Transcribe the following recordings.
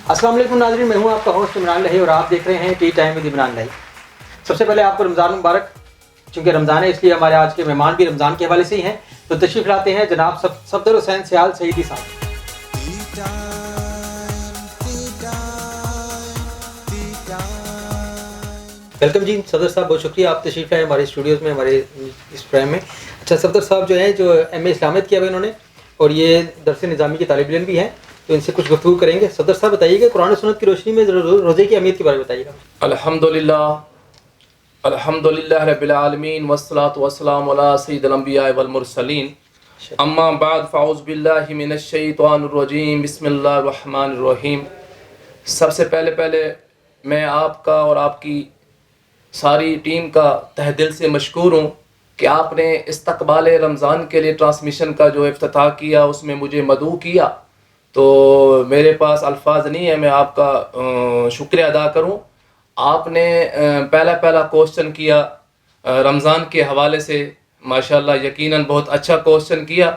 السلام علیکم ناظرین، میں ہوں آپ کا ہوسٹ عمران لہی اور آپ دیکھ رہے ہیں ٹی ٹائم ود عمران لہی۔ سب سے پہلے آپ کو رمضان مبارک۔ چونکہ رمضان ہے اس لیے ہمارے آج کے مہمان بھی رمضان کے حوالے سے ہی ہیں، تو تشریف لاتے ہیں جناب صفدر حسین سیال سعیدی صاحب۔ ویلکم جی صفدر صاحب، بہت شکریہ آپ تشریف لائے ہمارے اسٹوڈیوز میں، ہمارے اس پروگرام میں۔ اچھا، صفدر صاحب جو ہیں جو ایم اے اسلامیت کیا ہوا انہوں نے، اور یہ درس نظامی کے طالب علم بھی ہیں، تو ان سے کچھ گفتگو کریں گے۔ صفدر صاحب بتائیے کہ قرآن و سنت کی روشنی میں روزے کی اہمیت کے بارے میں بتائیے گا۔ الحمدللہ رب العالمین والصلاة والسلام علی سید الانبیاء والمرسلین، اما بعد فاعوذ باللہ من الشیطان الرجیم، بسم اللہ الرحمن الرحیم۔ سب سے پہلے میں آپ کا اور آپ کی ساری ٹیم کا تہ دل سے مشکور ہوں کہ آپ نے استقبال رمضان کے لیے ٹرانسمیشن کا جو افتتاح کیا، اس میں مجھے مدعو کیا، تو میرے پاس الفاظ نہیں ہے میں آپ کا شکریہ ادا کروں۔ آپ نے پہلا کوشچن کیا رمضان کے حوالے سے، ماشاءاللہ یقیناً بہت اچھا کوشچن کیا۔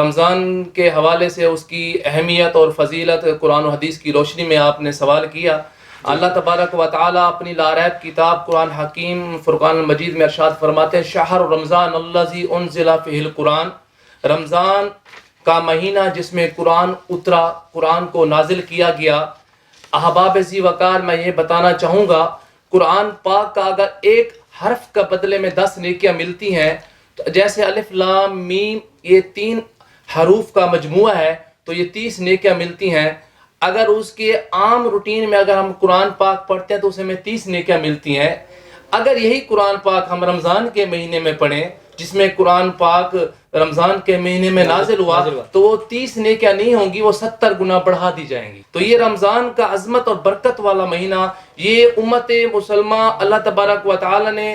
رمضان کے حوالے سے اس کی اہمیت اور فضیلت قرآن و حدیث کی روشنی میں آپ نے سوال کیا۔ اللہ تبارک و تعالیٰ اپنی لاریب کتاب قرآن حکیم فرقان المجید میں ارشاد فرماتے ہیں، شہر رمضان الذی انزل فیہ القرآن، رمضان کا مہینہ جس میں قرآن اترا، قرآن کو نازل کیا گیا۔ احباب ذی وقار، میں یہ بتانا چاہوں گا، قرآن پاک کا اگر ایک حرف کا بدلے میں 10 نیکیاں ملتی ہیں، تو جیسے الف لام میم یہ 3 حروف کا مجموعہ ہے تو یہ 30 نیکیاں ملتی ہیں۔ اگر اس کے عام روٹین میں اگر ہم قرآن پاک پڑھتے ہیں تو اسے میں 30 نیکیاں ملتی ہیں۔ اگر یہی قرآن پاک ہم رمضان کے مہینے میں پڑھیں، جس میں قرآن پاک رمضان کے مہینے میں نازل ہوا، تو وہ 30 نیکیاں نہیں ہوں گی، وہ 70 گنا بڑھا دی جائیں گی۔ تو یہ رمضان کا عظمت اور برکت والا مہینہ، یہ امت مسلمہ اللہ تبارک و تعالی نے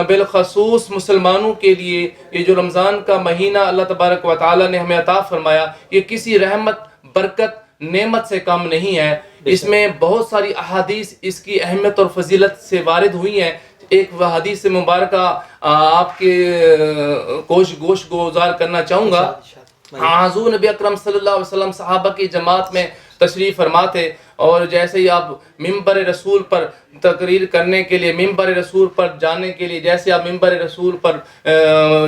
بالخصوص مسلمانوں کے لیے یہ جو رمضان کا مہینہ اللہ تبارک و تعالی نے ہمیں عطا فرمایا، یہ کسی رحمت، برکت، نعمت سے کم نہیں ہے۔ اس میں بہت ساری احادیث اس کی اہمیت اور فضیلت سے وارد ہوئی ہیں۔ ایک حدیث مبارکہ آپ کے گوش گزار کرنا چاہوں گا۔ حضور نبی اکرم صلی اللہ علیہ وسلم صحابہ کی جماعت میں تشریف فرما تھے، اور جیسے ہی آپ ممبر رسول پر تقریر کرنے کے لیے، ممبر رسول پر جانے کے لیے جیسے آپ ممبر رسول پر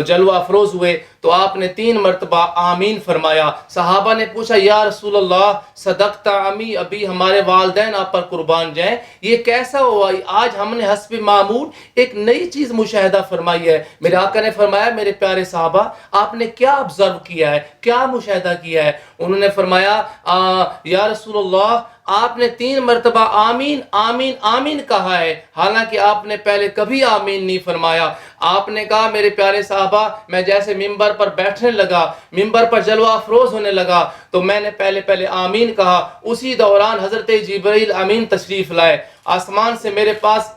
جلوہ افروز ہوئے تو آپ نے 3 مرتبہ آمین فرمایا۔ صحابہ نے پوچھا، یا رسول اللہ صدقت امی، ابھی ہمارے والدین آپ پر قربان جائیں، یہ کیسا ہوا؟ آج ہم نے حسب معمول ایک نئی چیز مشاہدہ فرمائی ہے۔ میرے آقا نے فرمایا، میرے پیارے صحابہ آپ نے کیا آبزرو کیا ہے، کیا مشاہدہ کیا ہے؟ انہوں نے فرمایا، یا رسول اللہ آپ نے 3 مرتبہ آمین آمین آمین کہا ہے، حالانکہ آپ نے پہلے کبھی آمین نہیں فرمایا۔ آپ نے کہا، میرے پیارے صحابہ میں جیسے ممبر پر بیٹھنے لگا، ممبر پر جلوہ افروز ہونے لگا، تو میں نے پہلے آمین کہا۔ اسی دوران حضرت جبرائیل امین تشریف لائے، آسمان سے میرے پاس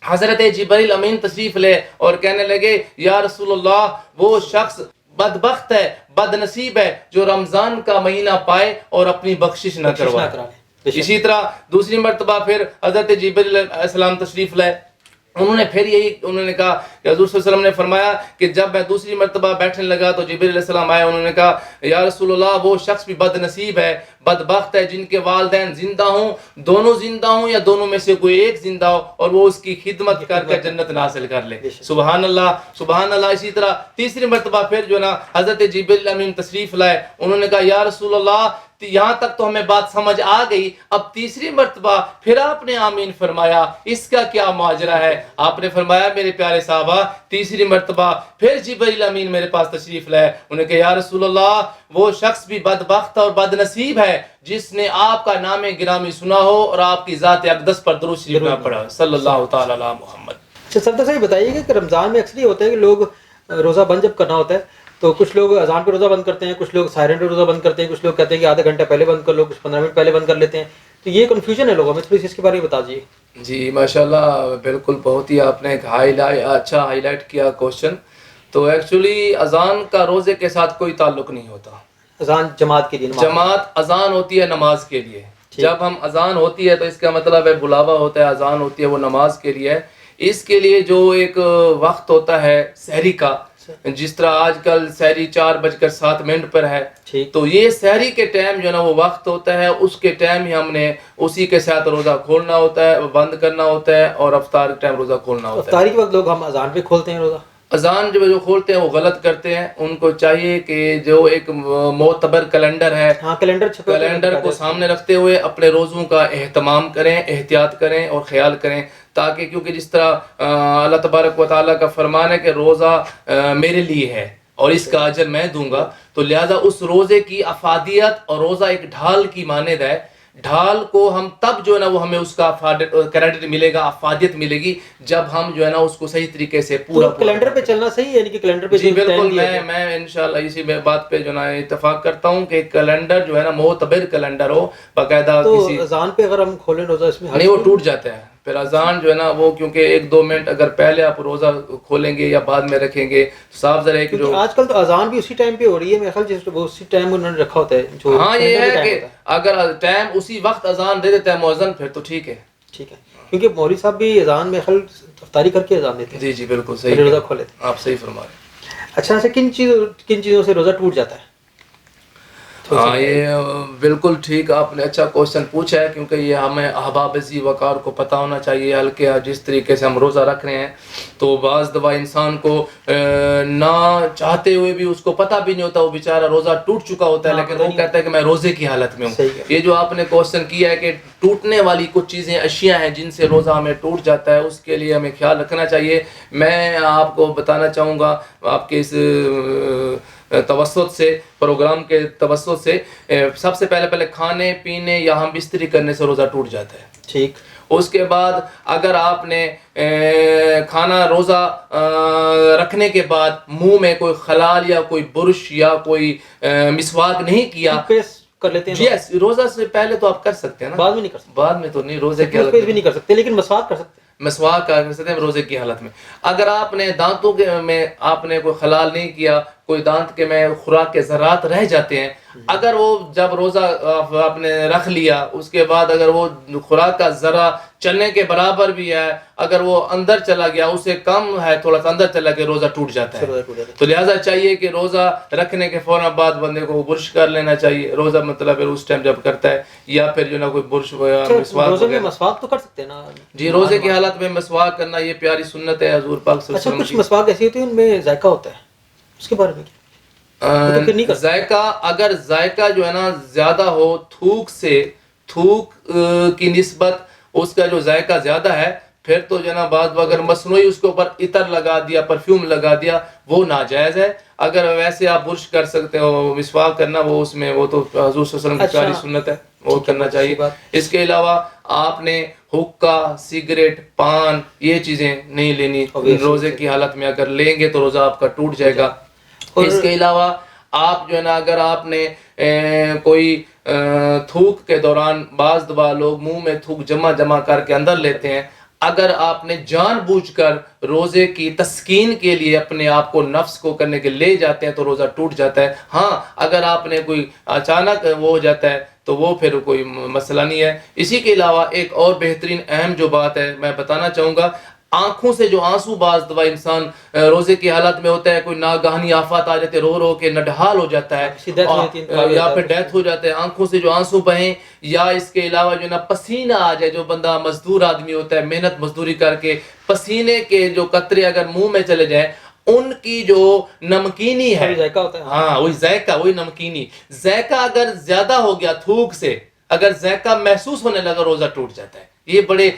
حضرت جبرائیل امین تشریف لے اور کہنے لگے، یا رسول اللہ وہ شخص بدبخت ہے، بد نصیب ہے جو رمضان کا مہینہ پائے اور اپنی بخشش نہ کروائے۔ اسی طرح دوسری مرتبہ پھر حضرت جبرائیل علیہ السلام تشریف لائے، انہوں نے کہا کہ حضور صلی اللہ علیہ وسلم نے فرمایا کہ جب میں دوسری مرتبہ بیٹھنے لگا تو جبرائیل علیہ السلام آئے، انہوں نے کہا، یا رسول اللہ وہ شخص بھی بد نصیب ہے، بدبخت ہے جن کے والدین زندہ ہوں، دونوں زندہ ہوں یا دونوں میں سے کوئی ایک زندہ ہو، اور وہ اس کی خدمت کر کے جنت حاصل کر لے۔ سبحان اللہ سبحان اللہ۔ اسی طرح تیسری مرتبہ پھر جو نا حضرت جبرائیل امین تشریف لائے، انہوں نے کہا، یا رسول اللہ یہاں تک تو ہمیں بات سمجھ آ گئی، اب تیسری مرتبہ پھر آپ نے آمین فرمایا، اس کا کیا ماجرا ہے؟ آپ نے فرمایا، میرے پیارے صحابہ تیسری مرتبہ پھر جبرائیل امین میرے پاس تشریف لائے، انہوں نے کہا، یا رسول اللہ وہ شخص بھی بدبخت اور بد نصیب ہے جس نے آپ کا نام گرامی سنا ہو اور آپ کی ذات اقدس پر درود شریف نہ پڑھا، صلی اللہ تعالی علی محمد۔ اچھا صفدر صاحب بتائیے کہ رمضان میں اکثر یہ ہوتا ہے کہ لوگ روزہ بند جب کرنا ہوتا ہے تو کچھ لوگ اذان پہ روزہ بند کرتے ہیں، کچھ لوگ سائرن پہ روزہ بند کرتے ہیں، کچھ لوگ کہتے ہیں کہ آدھا گھنٹہ پہلے بند کر لو، کچھ 15 منٹ پہلے بند کر لیتے ہیں، تو یہ کنفیوژن ہے لوگوں میں، تھوڑی سی اس کے بارے میں بتا دیجیے۔ جی ماشاءاللہ، بالکل بہت ہی آپ نے ایک اچھا ہائی لائٹ کیا کوشچن۔ تو ایکچولی اذان کا روزے کے ساتھ کوئی تعلق نہیں ہوتا۔ اذان جماعت کے لیے، جماعت اذان ہوتی ہے نماز کے لیے۔ جب ہم اذان ہوتی ہے تو اس کا مطلب ہے بلاوا ہوتا ہے، اذان ہوتی ہے وہ نماز کے لیے ہے۔ اس کے لیے جو ایک وقت ہوتا ہے سحری کا، جس طرح آج کل سحری 4:07 پر ہے، ٹھیک، تو یہ سحری کے ٹائم جو ہے نا وہ وقت ہوتا ہے، اس کے ٹائم ہی ہم نے اسی کے ساتھ روزہ کھولنا ہوتا ہے، بند کرنا ہوتا ہے، اور افطار کے ٹائم روزہ کھولنا ہوتا ہے۔ افطاری کے وقت لوگ ہم اذان پہ کھولتے ہیں روزہ، اذان جو کھولتے ہیں وہ غلط کرتے ہیں، ان کو چاہیے کہ جو ایک معتبر کیلنڈر ہے، ہاں کیلنڈر چھپے ہوتے ہیں، کیلنڈر کو سامنے رکھتے ہوئے اپنے روزوں کا اہتمام کریں، احتیاط کریں اور خیال کریں، تاکہ کیونکہ جس طرح اللہ تبارک و تعالیٰ کا فرمان ہے کہ روزہ میرے لیے ہے اور اس کا اجر میں دوں گا، تو لہٰذا اس روزے کی افادیت، اور روزہ ایک ڈھال کی مانند ہے، ڈھال کو ہم تب جو ہے نا وہ ہمیں اس کا کریڈٹ ملے گا، افادیت ملے گی، جب ہم جو ہے نا اس کو صحیح طریقے سے پورا کیلنڈر پہ چلنا صحیح ہے، یعنی کہ کیلنڈر پہ جی بالکل، میں انشاءاللہ اسی بات پہ جو ہے نا اتفاق کرتا ہوں کہ کیلنڈر جو ہے نا معتبر کیلنڈر ہو، باقاعدہ کسی اذان پہ اگر ہم کھولیں روزہ اس میں نہیں، وہ ٹوٹ جاتا ہے پھر اذان جو ہے نا وہ، کیونکہ 1-2 منٹ اگر پہلے آپ روزہ کھولیں گے یا بعد میں رکھیں گے، صاف ذرا کہ جو آج کل تو اذان بھی اسی ٹائم پہ ہو رہی ہے، میرے خیال جس وہ اسی ٹائم انہوں نے رکھا ہوتا ہے جو، ہاں یہ ہے کہ اگر ٹائم اسی وقت اذان دے دیتا ہے مؤذن پھر تو ٹھیک ہے، ٹھیک ہے، کیونکہ مولوی صاحب بھی اذان میں خیال افطاری کر کے اذان دیتے ہیں، جی جی بالکل صحیح، روزہ کھولے تھے، آپ صحیح فرما رہے ہیں۔ اچھا کن چیزوں سے روزہ ٹوٹ جاتا ہے؟ ہاں یہ بالکل ٹھیک آپ نے اچھا کوشچن پوچھا ہے، کیونکہ یہ ہمیں احباب ذی وقار کو پتہ ہونا چاہیے، ہلکے جس طریقے سے ہم روزہ رکھ رہے ہیں، تو بعض دفعہ انسان کو نہ چاہتے ہوئے بھی اس کو پتہ بھی نہیں ہوتا، وہ بیچارہ روزہ ٹوٹ چکا ہوتا ہے، لیکن وہ کہتا ہے کہ میں روزے کی حالت میں ہوں۔ یہ جو آپ نے کوشچن کیا ہے کہ ٹوٹنے والی کچھ چیزیں، اشیاء ہیں جن سے روزہ ہمیں ٹوٹ جاتا ہے، اس کے لیے ہمیں خیال رکھنا چاہیے۔ میں آپ کو بتانا چاہوں گا آپ کے اس توسط سے، پروگرام کے توسط سے، سب سے پہلے کھانے پینے یا ہم بستری کرنے سے روزہ ٹوٹ جاتا ہے، ٹھیک۔ اس کے بعد اگر آپ نے کھانا روزہ رکھنے کے بعد منہ میں کوئی خلال یا کوئی برش یا کوئی مسواک نہیں کیا، کر لیتے ہیں جی روزہ سے پہلے تو آپ کر سکتے ہیں نا، بعد میں نہیں کر سکتے، بعد میں تو نہیں، روزے کی حالت میں بھی نہیں کر سکتے، لیکن مسواک کر سکتے ہیں، مسواک کر سکتے ہیں روزے کی حالت میں۔ اگر آپ نے دانتوں کے میں آپ نے کوئی خلال نہیں کیا، کوئی دانت کے میں خوراک کے ذرات رہ جاتے ہیں، اگر وہ جب روزہ آپ نے رکھ لیا اس کے بعد اگر وہ خوراک کا ذرہ چلنے کے برابر بھی ہے، اگر وہ اندر چلا گیا، اس سے کم ہے تھوڑا سا اندر چلا گیا، روزہ ٹوٹ جاتا ہے۔ تو لہٰذا چاہیے کہ روزہ رکھنے کے فوراً بعد بندے کو برش کر لینا چاہیے، روزہ مطلب اس ٹائم جب کرتا ہے، یا پھر جو نا کوئی برش روزے میں مسواک تو کر سکتے ہیں نا؟ جی روزے کی حالت میں مسواک کرنا یہ پیاری سنت ہے حضور پاک صلی اللہ علیہ وسلم کی۔ کچھ مسواک ایسی ہوتی ہیں ان میں ذائقہ ہوتا ہے، اس کے بارے میں کیا؟ ذائقہ، اگر ذائقہ جو ہے نا زیادہ ہو، تھوک کی نسبت اس کا جو ذائقہ زیادہ ہے، پھر تو جو ہے نا بعض اگر مصنوعی اس کے اوپر عطر لگا دیا، پرفیوم لگا دیا، وہ ناجائز ہے۔ اگر ویسے آپ برش کر سکتے ہو، مسواک کرنا وہ اس میں وہ تو حضور صلی اللہ علیہ وسلم کی پیاری سنت ہے، وہ کرنا چاہیے۔ اس کے علاوہ آپ نے حقہ، سگریٹ، پان یہ چیزیں نہیں لینی روزے کی حالت میں، اگر لیں گے تو روزہ آپ کا ٹوٹ جائے گا۔ اس کے علاوہ آپ جو ہے نا اگر آپ نے کوئی تھوک کے دوران، بعض دفعہ لوگ منہ میں تھوک جمع کر کے اندر لیتے ہیں، اگر آپ نے جان بوجھ کر روزے کی تسکین کے لیے اپنے آپ کو نفس کو کرنے کے لے جاتے ہیں تو روزہ ٹوٹ جاتا ہے۔ ہاں اگر آپ نے کوئی اچانک وہ ہو جاتا ہے تو وہ پھر کوئی مسئلہ نہیں ہے۔ اسی کے علاوہ ایک اور بہترین اہم جو بات ہے میں بتانا چاہوں گا، آنکھوں سے جو آنسو بعض دفعہ انسان روزے کی حالت میں ہوتا ہے، کوئی ناگہانی آفات آ جاتے، رو کے نڈھال ہو جاتا ہے یا پھر ڈیتھ ہو جاتا ہے، آنکھوں سے جو آنسو بہیں، یا اس کے علاوہ جو نا پسینہ آ جائے، جو بندہ مزدور آدمی ہوتا ہے محنت مزدوری کر کے پسینے کے جو قطرے اگر منہ میں چلے جائیں، ان کی جو نمکینی ہے، ہاں وہی ذائقہ، وہی نمکینی ذائقہ اگر زیادہ ہو گیا تھوک سے، اگر ذائقہ محسوس ہونے لگا روزہ ٹوٹ جاتا ہے۔ یہ بڑے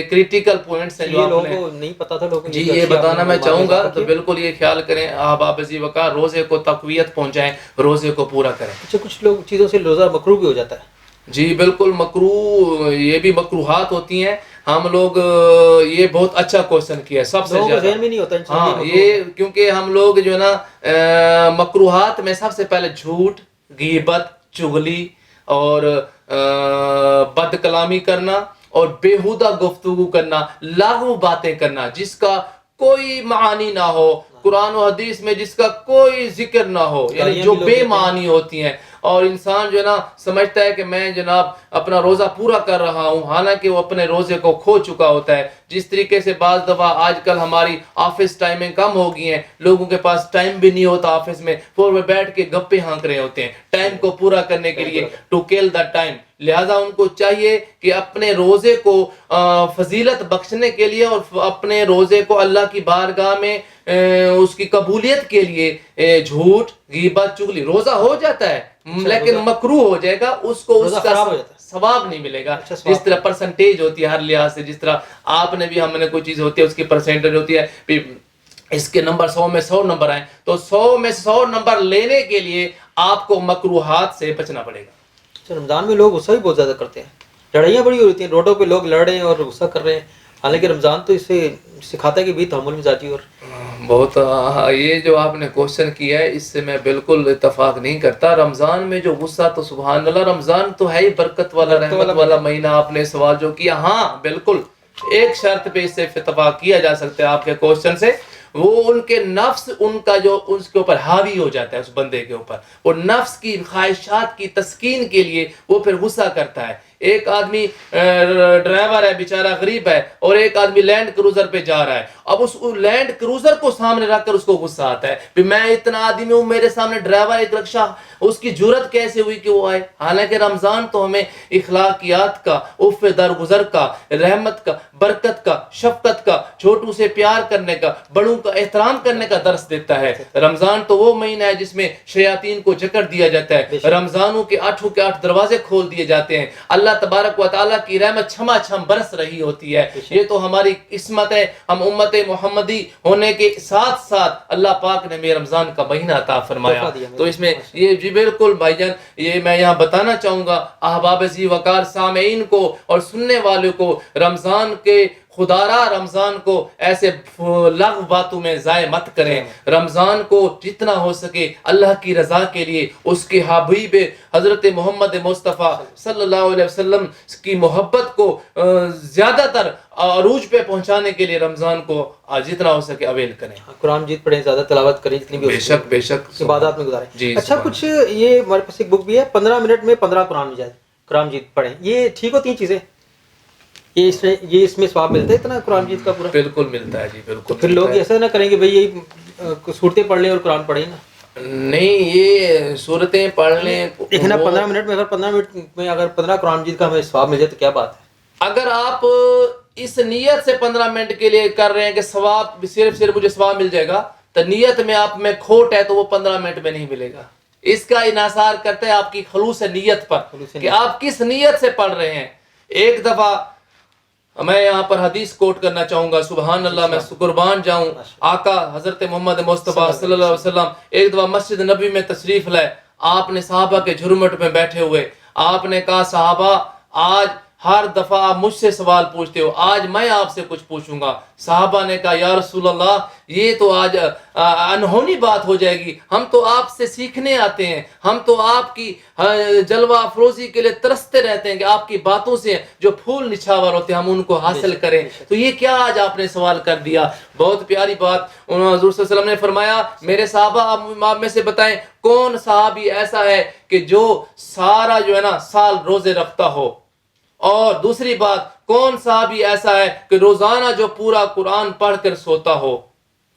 کریٹیکل پوائنٹس ہیں جو آپ نے نہیں پتا تھا لوگوں، جی یہ بتانا میں چاہوں گا، تو بالکل یہ خیال کریں احباب ذی وقار، روزے کو تقویت پہنچائیں، روزے کو پورا کریں۔ اچھا کچھ لوگ چیزوں سے روزہ مکروہ بھی ہو جاتا ہے؟ جی بالکل مکروہ، یہ بھی مکروہات ہوتی ہیں۔ ہم لوگ یہ بہت اچھا کوشچن کیا ہے، سب سے زیادہ ہاں یہ، کیونکہ ہم لوگ جو ہے نا مکروہات میں سب سے پہلے جھوٹ، غیبت، چغلی اور بد کلامی کرنا اور بیہودہ گفتگو کرنا، لاغو باتیں کرنا جس کا کوئی معانی نہ ہو، قرآن و حدیث میں جس کا کوئی ذکر نہ ہو، یعنی جو بے معنی ہوتی ہیں، اور انسان جو ہے نا سمجھتا ہے کہ میں جناب اپنا روزہ پورا کر رہا ہوں، حالانکہ وہ اپنے روزے کو کھو چکا ہوتا ہے۔ جس طریقے سے بعض دفعہ آج کل ہماری آفس ٹائمیں کم ہو گئی ہیں، لوگوں کے پاس ٹائم بھی نہیں ہوتا آفس میں، وہ بیٹھ کے گپے ہانک رہے ہوتے ہیں ٹائم کو پورا کرنے کے لیے، ٹو کل دا ٹائم. لہٰذا ان کو چاہیے کہ اپنے روزے کو فضیلت بخشنے کے لیے اور اپنے روزے کو اللہ کی بارگاہ میں اس کی قبولیت کے لیے جھوٹ، غیبت، چغلی، روزہ ہو جاتا ہے لیکن مکروہ ہو جائے گا، اس کو اس کا ثواب نہیں ملے گا. جس طرح پرسنٹیج ہوتی ہے ہر لحاظ سے، جس طرح آپ نے بھی ہم نے کوئی چیز ہوتی ہے اس کی پرسنٹیج ہوتی ہے، اس کے نمبر 100 میں 100 نمبر آئیں تو 100 میں 100 نمبر لینے کے لیے آپ کو مکروہات سے بچنا پڑے گا. رمضان میں لوگ غصہ بھی بہت زیادہ کرتے ہیں، لڑائیاں بڑی ہوتی ہیں، روڈوں پہ لوگ لڑ رہے ہیں اور غصہ کر رہے ہیں، حالانکہ رمضان تو اس سے سکھاتا ہے کہ بھی تحمل مزاجی. اور بہت یہ جو آپ نے کوشچن کیا ہے اس سے میں بالکل اتفاق نہیں کرتا. رمضان میں جو غصہ، تو سبحان اللہ، رمضان تو ہے ہی برکت والا، رحمت والا مہینہ. آپ نے سوال جو کیا، ہاں بالکل ایک شرط پہ اس سے اتفاق کیا جا سکتا ہے آپ کے کوشچن سے، وہ ان کے نفس، ان کا جو اس کے اوپر حاوی ہو جاتا ہے، اس بندے کے اوپر، وہ نفس کی خواہشات کی تسکین کے لیے وہ پھر غصہ کرتا ہے. ایک آدمی ڈرائیور ہے بیچارہ، غریب ہے، اور ایک آدمی لینڈ کروزر پہ جا رہا ہے. اب اس لینڈ کروزر کو سامنے رکھ کر اس کو غصہ آتا ہے کہ میں اتنا آدمی ہوں، میرے سامنے ڈرائیور ایک رکشہ، اس کی جرت کیسے ہوئی کہ وہ آئے. حالانکہ رمضان تو ہمیں اخلاقیات کا، عفو درگزر کا، رحمت کا، برکت کا، شفقت کا، چھوٹوں سے پیار کرنے کا، بڑوں کا احترام کرنے کا درس دیتا ہے. رمضان تو وہ مہینہ ہے جس میں شیاطین کو جکڑ دیا جاتا ہے، رمضانوں کے 8 دروازے کھول دیے جاتے ہیں، اللہ تبارک و تعالیٰ کی رحمت چھما چھم برس رہی ہوتی ہے. یہ تو ہماری قسمت ہے، ہم امت محمدی ہونے کے ساتھ ساتھ اللہ پاک نے ہمیں رمضان کا مہینہ عطا فرمایا. تو اس میں یہ جی بالکل بھائی جان، یہ میں یہاں بتانا چاہوں گا احباب ذی وقار سامعین کو اور سننے والوں کو، رمضان کے خدارا رمضان کو ایسے لغو باتوں میں ضائع مت کریں. رمضان کو جتنا ہو سکے اللہ کی رضا کے لیے، اس کے حبیب حضرت محمد مصطفیٰ صلی اللہ علیہ وسلم کی محبت کو زیادہ تر عروج پہ پہنچانے کے لیے رمضان کو جتنا ہو سکے اویل کریں. قرآن جیت پڑھیں، زیادہ تلاوت کریں جتنی بھی ہو سکے، بے شک عبادات میں گزاریں. جی اچھا، کچھ یہ ہمارے پاس ایک بک بھی ہے، 15 منٹ میں 15 قرآن جیت پڑھیں، یہ ٹھیک ہوتی ہیں چیزیں؟ یہ اس میں ثواب ملتا ہے اتنا قرآن جیت کا پورا؟ بالکل ملتا ہے جی، بالکل. پھر لوگ ایسا نہ کریں کہ بھئی یہ صورتیں پڑھ لیں اور قرآن پڑھیں نا؟ نہیں، یہ صورتیں پڑھ لیں، لیکن 15 منٹ میں، اگر 15 منٹ میں اگر 15 قرآن جیت کا ہمیں ثواب مل جائے تو کیا بات ہے. اگر آپ اس نیت سے 15 منٹ کے لیے کر رہے ہیں کہ ثواب صرف مجھے ثواب مل جائے گا، تو نیت میں آپ میں کھوٹ ہے تو وہ 15 منٹ میں نہیں ملے گا. اس کا انحصار کرتا ہے آپ کی خلوص نیت پر کہ آپ کس نیت سے پڑھ رہے ہیں. ایک دفعہ میں یہاں پر حدیث کوٹ کرنا چاہوں گا، سبحان اللہ، میں قربان جاؤں. آقا حضرت محمد مصطفیٰ صلی اللہ علیہ وسلم ایک دفعہ مسجد نبی میں تشریف لائے. آپ نے صحابہ کے جھرمٹ میں بیٹھے ہوئے آپ نے کہا، صحابہ آج ہر دفعہ آپ مجھ سے سوال پوچھتے ہو، آج میں آپ سے کچھ پوچھوں گا. صحابہ نے کہا، یا رسول اللہ یہ تو آج انہونی بات ہو جائے گی، ہم تو آپ سے سیکھنے آتے ہیں، ہم تو آپ کی جلوہ افروزی کے لیے ترستے رہتے ہیں کہ آپ کی باتوں سے جو پھول نچھاور ہوتے ہیں ہم ان کو حاصل کریں. تو یہ کیا آج آپ نے سوال کر دیا؟ بہت پیاری بات. حضور صلی اللہ علیہ وسلم نے فرمایا، میرے صحابہ آپ میں سے بتائیں کون صحابی ایسا ہے کہ جو سارا جو ہے نا سال روزے رکھتا ہو، اور دوسری بات کون صحابی ایسا ہے کہ روزانہ جو پورا قرآن پڑھ کر سوتا ہو،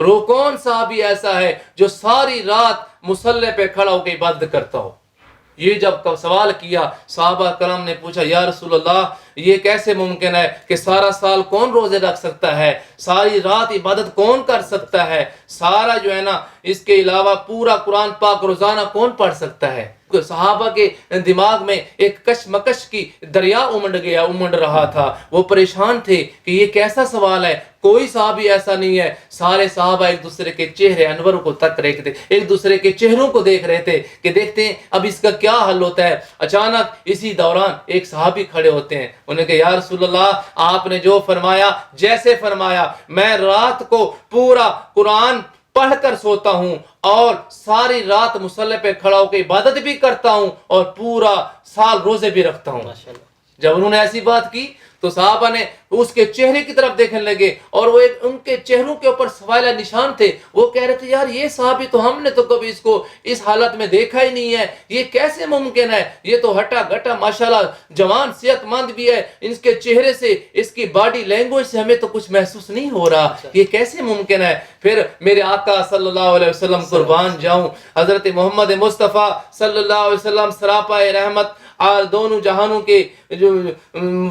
کون صحابی ایسا ہے جو ساری رات مصلی پہ کھڑا ہو کے عبادت کرتا ہو. یہ جب سوال کیا صحابہ کرام نے پوچھا، یا رسول اللہ یہ کیسے ممکن ہے کہ سارا سال کون روزے رکھ سکتا ہے، ساری رات عبادت کون کر سکتا ہے، سارا جو ہے نا اس کے علاوہ پورا قرآن پاک روزانہ کون پڑھ سکتا ہے. صحابہ کے دماغ میں ایک کشمکش کی دریا امنڈ رہا تھا. وہ پریشان تھے کہ یہ کیسا سوال ہے. کوئی صحابی ایسا نہیں ہے. سارے صحابہ ایک دوسرے کے چہرے انور کو تک رہے تھے، ایک دوسرے کے چہروں کو دیکھ رہے تھے کہ دیکھتے ہیں اب اس کا کیا حل ہوتا ہے. اچانک اسی دوران ایک صحابی کھڑے ہوتے ہیں. انہیں کہا، یا رسول اللہ آپ نے جو فرمایا، جیسے فرمایا، میں رات کو پورا قرآن پڑھ کر سوتا ہوں اور ساری رات مصلی پہ کھڑا ہو کے عبادت بھی کرتا ہوں اور پورا سال روزے بھی رکھتا ہوں. جب انہوں نے ایسی بات کی تو صحابہ نے اس کے چہرے کی طرف دیکھنے لگے اور وہ ان کے چہروں کے اوپر سوالہ نشان تھے. وہ کہہ رہے تھے یار یہ صحابی تو ہم نے تو کبھی اس کو اس حالت میں دیکھا ہی نہیں ہے, یہ کیسے ممکن ہے, یہ تو ہٹا گٹا ماشاءاللہ جوان صحت مند بھی ہے, اس کے چہرے سے اس کی باڈی لینگویج سے ہمیں تو کچھ محسوس نہیں ہو رہا, یہ کیسے ممکن ہے. پھر میرے آقا صلی اللہ علیہ وسلم قربان جاؤں, حضرت محمد مصطفیٰ صلی اللہ علیہ وسلم سراپا رحمت اور دونوں جہانوں کے جو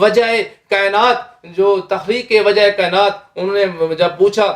وجہ کائنات, جو تخلیق کے وجہ کائنات, انہوں نے جب پوچھا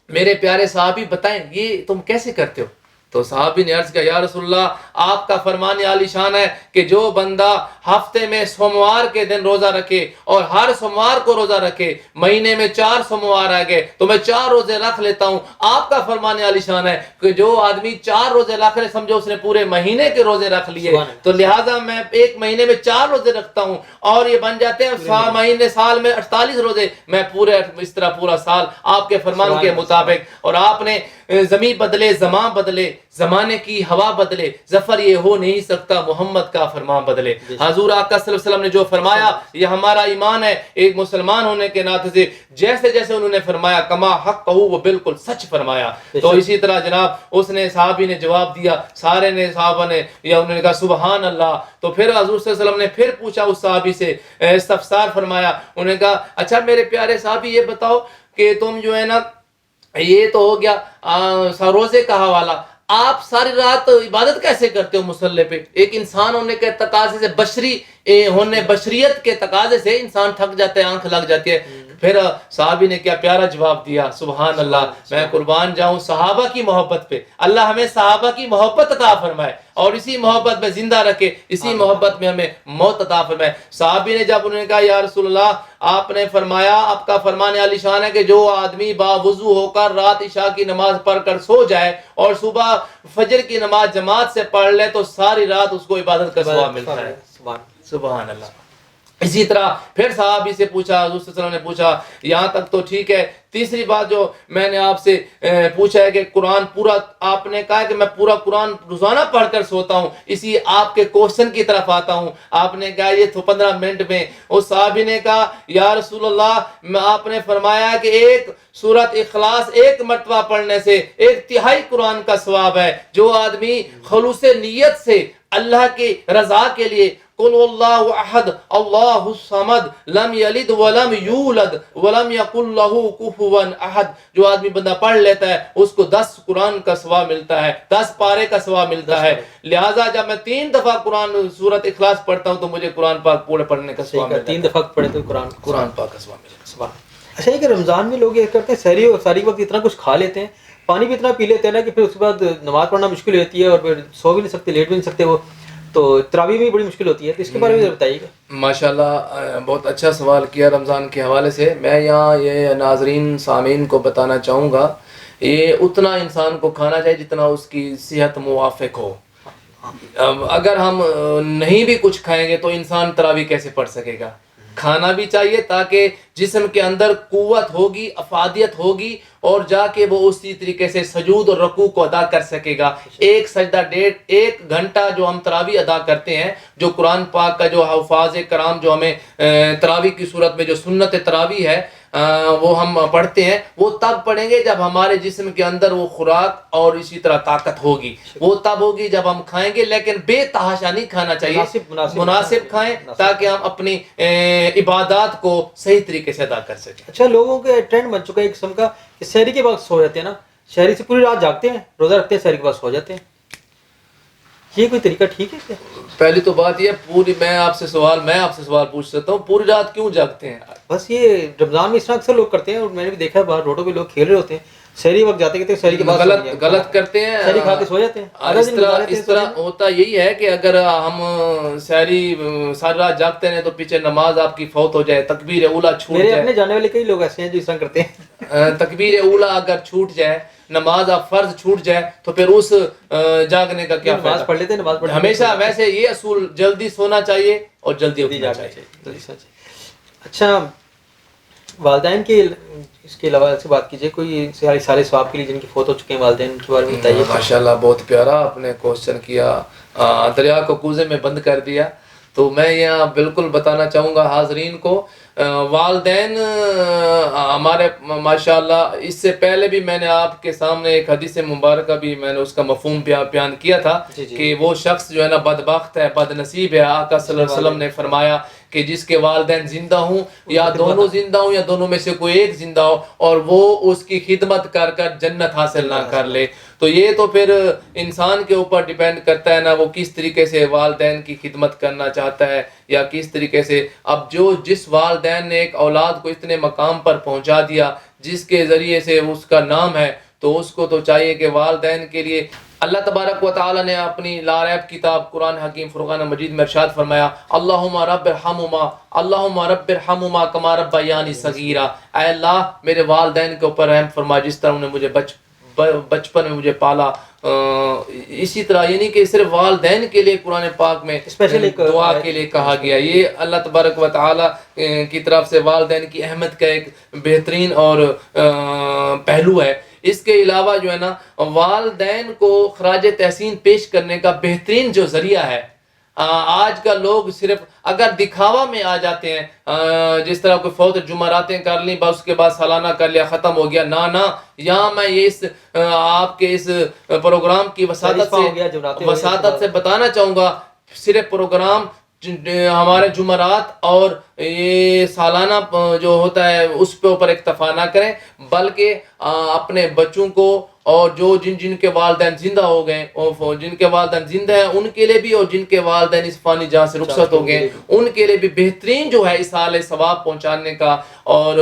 میرے پیارے صحابی بتائیں یہ تم کیسے کرتے ہو, تو صحابی نے عرض کیا یا رسول اللہ آپ کا فرمان عالی شان ہے کہ جو بندہ ہفتے میں سوموار کے دن روزہ رکھے اور ہر سوموار کو روزہ رکھے, مہینے میں 4 سوموار آ گئے تو میں 4 روزے رکھ لیتا ہوں. آپ کا فرمان عالی شان ہے کہ جو آدمی 4 روزے رکھ لے سمجھو اس نے پورے مہینے کے روزے رکھ لیے, تو لہٰذا میں ایک مہینے میں 4 روزے رکھتا ہوں اور یہ بن جاتے ہیں مہینے سال میں 48 روزے, میں پورے اس طرح پورا سال آپ کے فرمان کے مطابق. اور آپ نے زمین بدلے زمان بدلے, زمانے کی ہوا بدلے, ظفر یہ ہو نہیں سکتا محمد کا فرمان بدلے. حضور آقا صلی اللہ علیہ وسلم نے جو فرمایا یہ ہمارا ایمان ہے ایک مسلمان ہونے کے ناطے سے, جیسے جیسے انہوں نے فرمایا کما حق کہو وہ بالکل سچ فرمایا. تو اسی طرح جناب اس نے صحابی نے جواب دیا, سارے نے صحابہ نے یا انہوں نے کہا سبحان اللہ. تو پھر حضور صلی اللہ علیہ وسلم نے پھر پوچھا اس صحابی سے, استفسار فرمایا, انہوں نے کہا اچھا میرے پیارے صحابی یہ بتاؤ کہ تم جو ہے نا یہ تو ہو گیا روزے کا حوالہ, آپ ساری رات عبادت کیسے کرتے ہو مصلی پہ؟ ایک انسان ہونے کے تقاضے سے, بشری ہونے بشریت کے تقاضے سے انسان تھک جاتا ہے, آنکھ لگ جاتی ہے. پھر صحابی نے کیا پیارا جواب دیا, سبحان اللہ. میں قربان جاؤں صحابہ کی محبت پہ, اللہ ہمیں صحابہ کی محبت عطا فرمائے اور اسی محبت میں زندہ رکھے, اسی محبت میں ہمیں موت عطا فرمائے. صحابی نے جب انہوں نے کہا یا رسول اللہ آپ نے فرمایا آپ کا فرمان عالی شان ہے کہ جو آدمی باوضو ہو کر رات عشاء کی نماز پڑھ کر سو جائے اور صبح فجر کی نماز جماعت سے پڑھ لے تو ساری رات اس کو عبادت کا ثواب ملتا ہے. سبحان اللہ. اسی طرح پھر صحابی سے پوچھا, حضور صلی اللہ علیہ وسلم نے پوچھا یہاں تک تو ٹھیک ہے, تیسری بات جو میں نے آپ سے پوچھا ہے کہ قرآن پورا, آپ نے کہا کہ میں پورا قرآن روزانہ پڑھ کر سوتا ہوں, اسی آپ کے کوشچن کی طرف آتا ہوں. آپ نے کہا یہ تو 15 منٹ میں. اس صحابی نے کہا یا رسول اللہ آپ نے فرمایا کہ ایک سورت اخلاص 1 مرتبہ پڑھنے سے 1/3 قرآن کا ثواب ہے. جو آدمی خلوص نیت سے اللہ کی رضا کے لیے قل اللہ احد اللہ الصمد لم یلد ولم یولد ولم یکن له کفوا احد, جو آدمی بندہ پڑھ لیتا ہے اس کو 10 قرآن کا ثواب ملتا ہے, 10 پارے کا ثواب ملتا ہے. لہٰذا جب میں 3 دفعہ قرآن سورت اخلاص پڑھتا ہوں تو مجھے قرآن پاک پورے پڑھنے کا ثواب ملتا ہے. 3 دفعہ پڑھے تو قرآن پاک کا ثواب ملتا ہے. اچھا یہ کہ رمضان میں لوگ یہ کرتے ہیں ساری وقت اتنا کچھ کھا لیتے ہیں, پانی بھی اتنا پی لیتے ہیں نا کہ پھر اس کے بعد نماز پڑھنا مشکل ہوتی ہے اور پھر سو بھی نہیں سکتے, لیٹ بھی نہیں سکتے, وہ تو تراویح بھی بڑی مشکل ہوتی ہے. تو اس کے بارے میں بتائیے گا. ماشاءاللہ بہت اچھا سوال کیا رمضان کے حوالے سے. میں یہاں یہ ناظرین سامعین کو بتانا چاہوں گا, یہ اتنا انسان کو کھانا چاہیے جتنا اس کی صحت موافق ہو. اگر ہم نہیں بھی کچھ کھائیں گے تو انسان تراویح کیسے پڑھ سکے گا؟ کھانا بھی چاہیے تاکہ جسم کے اندر قوت ہوگی, افادیت ہوگی اور جا کے وہ اسی طریقے سے سجود اور رکوع کو ادا کر سکے گا. 1 سجدہ 1.5 گھنٹہ جو ہم تراویح ادا کرتے ہیں, جو قرآن پاک کا جو حفاظ کرام جو ہمیں تراویح کی صورت میں جو سنت تراویح ہے وہ ہم پڑھتے ہیں, وہ تب پڑھیں گے جب ہمارے جسم کے اندر وہ خوراک اور اسی طرح طاقت ہوگی. وہ تب ہوگی جب ہم کھائیں گے, لیکن بے تحاشا نہیں کھانا چاہیے, مناسب کھائیں تاکہ ہم اپنی عبادات کو صحیح طریقے سے ادا کر سکیں. اچھا لوگوں کا ٹرینڈ بن چکا ہے ایک قسم کا کہ سحری کے بعد سو جاتے ہیں نا, سحری سے پوری رات جاگتے ہیں, روزہ رکھتے ہیں, سحری کے بعد سو جاتے ہیں. یہ کوئی طریقہ ٹھیک ہے کیا؟ پہلی تو بات یہ میں آپ سے سوال پوچھ سکتا ہوں, پوری رات کیوں جاگتے ہیں؟ بس یہ رمضان میں اس طرح اکثر لوگ کرتے ہیں, اور میں نے بھی دیکھا ہے باہر روڈوں پہ لوگ کھیل رہے ہوتے ہیں, سحری وقت جاتے کہتے ہیں سحری کے بعد غلط کرتے ہیں, سحری کھا کے سو جاتے ہیں. اس طرح ہوتا یہی ہے کہ اگر ہم سحری ساری رات جاگتے ہیں تو پیچھے نماز آپ کی فوت ہو جائے, تکبیر اولیٰ چھوٹ جائے. میرے اپنے جانے والے کئی لوگ ایسے ہیں جو اس طرح کرتے ہیں. تکبیر اولیٰ اگر چھوٹ جائے, نماز آپ فرض چھوٹ جائے تو پھر اس جاگنے کا کیا فائدہ؟ پڑھ لیتے ہیں نماز. ہمیشہ ویسے یہ اصول جلدی سونا چاہیے اور جلدی اٹھنا چاہیے. اچھا والدین کے اس کے علاوہ سے بات کیجیے, کوئی سارے ثواب کے لیے جن کی فوت ہو چکے ہیں والدین, ان کے بارے میں بتائیے. ماشاءاللہ بہت پیارا آپ نے کوشچن کیا. دریا کو کوزے میں بند کر دیا تو میں یہاں بالکل بتانا چاہوں گا حاضرین کو، والدین ہمارے ماشاءاللہ، اس سے پہلے بھی میں نے آپ کے سامنے ایک حدیث مبارکہ بھی میں نے اس کا مفہوم بیان کیا تھا کہ وہ شخص جو ہے نا بدبخت ہے، بد نصیب ہے۔ آقا صلی اللہ علیہ وسلم نے فرمایا کہ جس کے والدین زندہ ہوں یا دونوں زندہ ہوں یا دونوں میں سے کوئی ایک زندہ ہو اور وہ اس کی خدمت کر کر جنت حاصل نہ کر لے، تو یہ تو پھر انسان کے اوپر ڈیپینڈ کرتا ہے نا وہ کس طریقے سے والدین کی خدمت کرنا چاہتا ہے یا کس طریقے سے۔ اب جس والدین نے ایک اولاد کو اتنے مقام پر پہنچا دیا جس کے ذریعے سے اس کا نام ہے، تو اس کو تو چاہیے کہ والدین کے لیے اللہ تبارک و تعالی نے اپنی لاریب کتاب قرآن حکیم فرقان مجید میں ارشاد فرمایا، اللہم رب ارحمہما کما ربیانی صغیرا، اے اللہ میرے والدین کے اوپر رحم فرما جس طرح انہوں نے مجھے بچپن میں مجھے پالا۔ اسی طرح یعنی کہ صرف والدین کے لیے قرآن پاک میں دعا کے لیے کہا گیا، یہ اللہ تبارک و تعالی کی طرف سے والدین کی اہمیت کا ایک بہترین اور پہلو ہے۔ اس کے علاوہ جو ہے نا والدین کو خراج تحسین پیش کرنے کا بہترین جو ذریعہ ہے، آج کا لوگ صرف اگر دکھاوا میں آ جاتے ہیں، جس طرح کوئی فوت جمعراتیں کر لیں بس اس کے بعد سالانہ کر لیا ختم ہو گیا، نہ یہاں میں یہ آپ کے اس پروگرام کی وساطت سے بتانا چاہوں گا، صرف پروگرام ہمارے جمعرات اور یہ سالانہ جو ہوتا ہے اس پہ اوپر اکتفا نہ کریں، بلکہ اپنے بچوں کو اور جن کے والدین زندہ ہو گئے، جن کے والدین زندہ ہیں ان کے لیے بھی، اور جن کے والدین اس فانی جہاں سے رخصت ہو گئے ان کے لیے بھی بہترین جو ہے اصالہ ثواب پہنچانے کا اور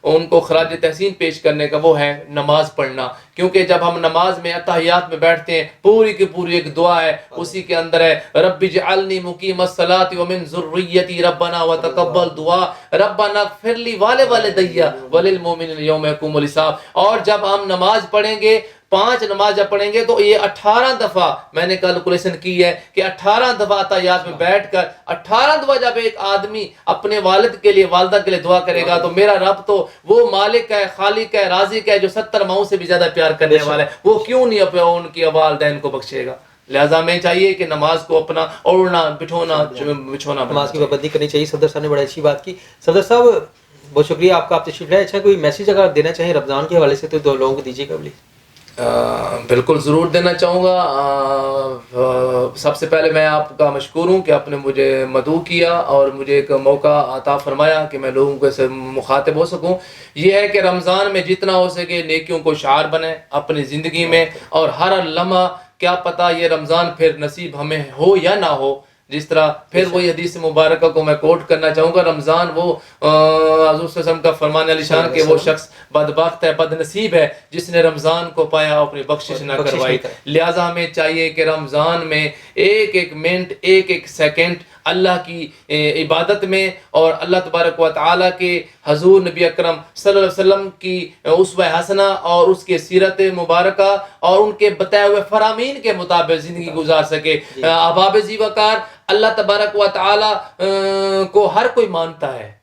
ان کو خراج تحسین پیش کرنے کا وہ ہے نماز پڑھنا۔ کیونکہ جب ہم نماز میں اتحیات میں بیٹھتے ہیں، پوری کی پوری ایک دعا ہے، اسی کے اندر ہے رب اجعلنی مقیم الصلاۃ ومن ذریتی ربنا وتقبل دعا ربنا اغفر لی ولوالدی وللمؤمنین یوم یقوم الحساب۔ اور جب ہم نماز پڑھیں گے، 5 نماز جب پڑھیں گے تو یہ 18 دفعہ میں نے کیلکولیشن کی ہے کہ 18 دفعہ اتحیات میں بیٹھ کر 18 دفعہ جب ایک آدمی اپنے والد کے لیے والدہ کے لیے دعا کرے گا تو میرا رب تو وہ مالک ہے، خالق ہے، رازق ہے جو 70 ماؤں سے بھی زیادہ پیار کرنے والا ہے، وہ کیوں نہیں ان کی والدین کو بخشے گا؟ لہٰذا ہمیں چاہیے کہ نماز کو اپنا اوڑھنا بچھونا نماز کی پابندی کرنی چاہیے۔ صدر صاحب نے بڑی اچھی بات کی۔ صدر صاحب بہت شکریہ آپ کا، آپ تشریف لائے۔ اچھا کوئی میسیج اگر دینا چاہیں رمضان کے حوالے سے تو 2 لوگوں کو دیجیے گا پلیز۔ بالکل ضرور دینا چاہوں گا۔ سب سے پہلے میں آپ کا مشکور ہوں کہ آپ نے مجھے مدعو کیا اور مجھے ایک موقع عطا فرمایا کہ میں لوگوں سے مخاطب ہو سکوں۔ یہ ہے کہ رمضان میں جتنا ہو سکے نیکیوں کو شعار بنائیں اپنی زندگی میں، اور ہر لمحہ کیا پتہ یہ رمضان پھر نصیب ہمیں ہو یا نہ ہو۔ جس طرح پھر وہی حدیث مبارکہ کو میں کوٹ کرنا چاہوں گا، رمضان وہ حضور صلی اللہ علیہ وسلم کا فرمان علی شان کہ وہ شخص بدبخت ہے، بد نصیب ہے جس نے رمضان کو پایا اپنی بخشش نہ کروائی۔ لہٰذا ہمیں چاہیے کہ رمضان میں ایک ایک منٹ، ایک ایک سیکنڈ اللہ کی عبادت میں اور اللہ تبارک و تعالیٰ کے حضور نبی اکرم صلی اللہ علیہ وسلم کی اسوہ حسنہ اور اس کے سیرت مبارکہ اور ان کے بتائے ہوئے فرامین کے مطابق زندگی گزار سکے۔ احباب ذی وقار، اللہ تبارک و تعالیٰ کو ہر کوئی مانتا ہے،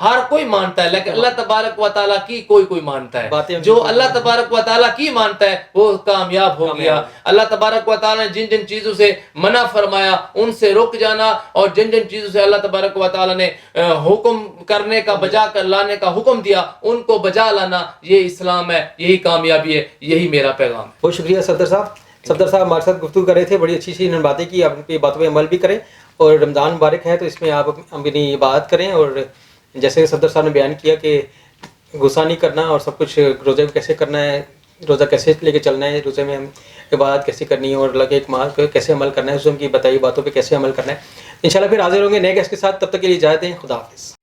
ہر کوئی مانتا ہے، لیکن اللہ تبارک و تعالیٰ کی کوئی مانتا ہے۔ جو اللہ تبارک و تعالیٰ کی مانتا ہے وہ کامیاب ہو گیا۔ اللہ تبارک و تعالیٰ نے جن چیزوں سے منع فرمایا ان سے رک جانا، اور جن چیزوں سے اللہ تبارک و تعالیٰ نے حکم کرنے کا بجا کر لانے کا حکم دیا ان کو بجا لانا، یہ اسلام ہے، یہی کامیابی ہے، یہی میرا پیغام ہے۔ بہت شکریہ صدر صاحب۔ صدر صاحب ہمارے ساتھ گفتگو کر رہے تھے، بڑی اچھی انہوں نے باتیں کی، آپ ان باتوں پہ عمل بھی کریں، اور رمضان مبارک ہے تو اس میں آپ اپنی عبادت کریں، اور جیسے صدر صاحب نے بیان کیا کہ غصہ نہیں کرنا اور سب کچھ روزے کو کیسے کرنا ہے، روزہ کیسے لے کے چلنا ہے، روزے میں ہم عبادت کیسے کرنی ہے اور اللہ کے احکامات پہ کیسے عمل کرنا ہے، اس کی بتائی باتوں پہ کیسے عمل کرنا ہے۔ انشاءاللہ پھر حاضر ہوں گے نئے گیسٹ کے ساتھ، تب تک کے لیے اجازت دیں، خدا حافظ۔